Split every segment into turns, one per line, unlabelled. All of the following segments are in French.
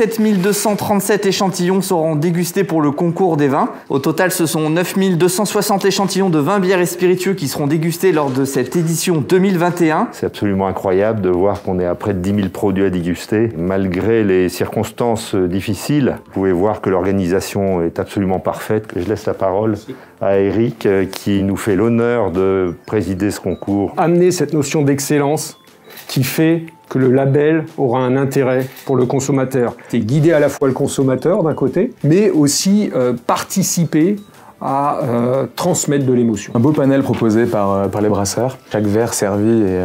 17 237 échantillons seront dégustés pour le concours des vins. Au total, ce sont 9 260 échantillons de vins, bières et spiritueux qui seront dégustés lors de cette édition 2021.
C'est absolument incroyable de voir qu'on est à près de 10 000 produits à déguster. Malgré les circonstances difficiles, vous pouvez voir que l'organisation est absolument parfaite. Je laisse la parole à Eric qui nous fait l'honneur de présider ce concours.
Amener cette notion d'excellence qui fait que le label aura un intérêt pour le consommateur. C'est guider à la fois le consommateur d'un côté, mais aussi participer à transmettre de l'émotion.
Un beau panel proposé par les brasseurs. Chaque verre servi et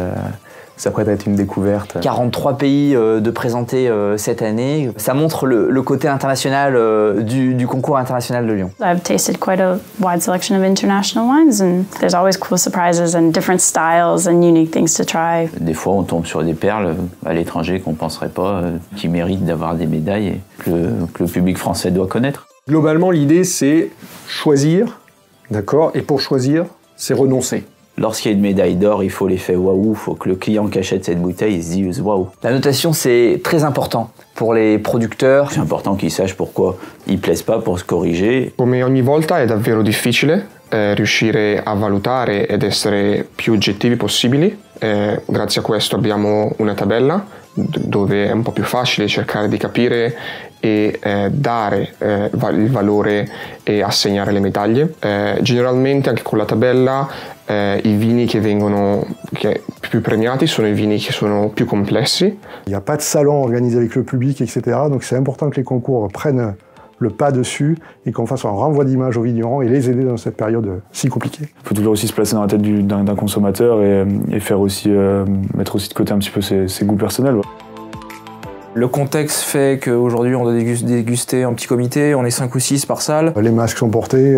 s'apprête à être une découverte.
43 pays de présentés cette année. Ça montre le côté international du concours international de Lyon.
I've tasted quite a wide selection of international wines and there's always cool surprises and different styles and unique things to try.
Des fois, on tombe sur des perles à l'étranger qu'on ne penserait pas, qui méritent d'avoir des médailles et que le public français doit connaître.
Globalement, l'idée, c'est choisir, d'accord, et pour choisir, c'est renoncer.
Lorsqu'il y a une médaille d'or, il faut l'effet waouh, il faut que le client qui achète cette bouteille, il se dise waouh.
La notation, c'est très important pour les producteurs.
C'est important qu'ils sachent pourquoi ils plaisent pas pour se corriger.
Come ogni volta è davvero difficile riuscire a valutare ed essere più oggettivi possibili. Grazie a questo abbiamo una tabella dove è un po' più facile cercare di capire e dare il valore e assegnare le medaglie. Generalmente anche con la tabella i vini che vengono più premiati sono i vini qui sono più complessi.
Il n'y a pas de salon organisé avec le public, etc. Donc c'est important que les concours prennent le pas dessus et qu'on fasse un renvoi d'image aux vignerons et les aider dans cette période si compliquée.
Il faut toujours aussi se placer dans la tête d'un consommateur et faire aussi, mettre aussi de côté un petit peu ses goûts personnels. Ouais.
Le contexte fait qu'aujourd'hui on doit déguster en petit comité, on est 5 ou 6 par salle.
Les masques sont portés,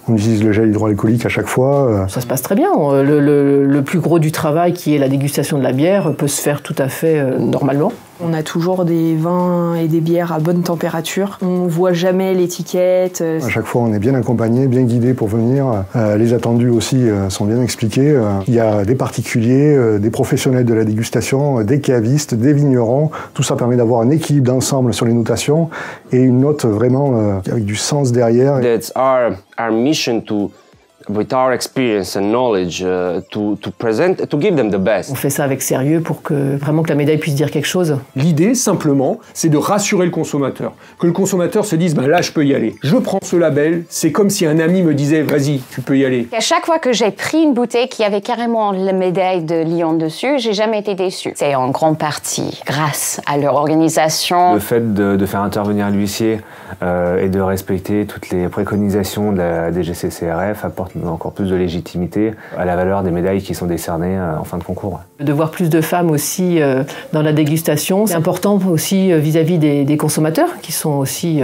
on utilise le gel hydroalcoolique à chaque fois.
Ça se passe très bien. Le plus gros du travail, qui est la dégustation de la bière, peut se faire tout à fait normalement.
On a toujours des vins et des bières à bonne température. On voit jamais l'étiquette.
À chaque fois, on est bien accompagné, bien guidé pour venir. Les attendus aussi sont bien expliqués. Il y a des particuliers, des professionnels de la dégustation, des cavistes, des vignerons. Tout ça permet d'avoir un équilibre d'ensemble sur les notations et une note vraiment avec du sens derrière.
That's our mission to, with our experience and knowledge, to present, to give them the best.
On fait ça avec sérieux pour que vraiment que la médaille puisse dire quelque chose.
L'idée, simplement, c'est de rassurer le consommateur. Que le consommateur se dise, ben là, je peux y aller. Je prends ce label, c'est comme si un ami me disait, vas-y, tu peux y aller.
À chaque fois que j'ai pris une bouteille qui avait carrément la médaille de Lyon dessus, j'ai jamais été déçue. C'est en grande partie grâce à leur organisation.
Le fait de faire intervenir l'huissier et de respecter toutes les préconisations de la DGCCRF apporte encore plus de légitimité à la valeur des médailles qui sont décernées en fin de concours.
De voir plus de femmes aussi dans la dégustation, c'est important aussi vis-à-vis des consommateurs, qui sont aussi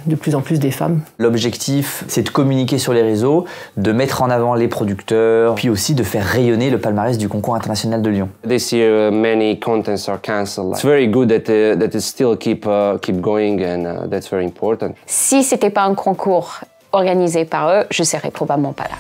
de plus en plus des femmes.
L'objectif, c'est de communiquer sur les réseaux, de mettre en avant les producteurs, puis aussi de faire rayonner le palmarès du concours international de Lyon.
This year, many contents are cancelled. It's very good that it still keep going, and that's very important.
Si c'était pas un concours organisé par eux, je serais probablement pas là.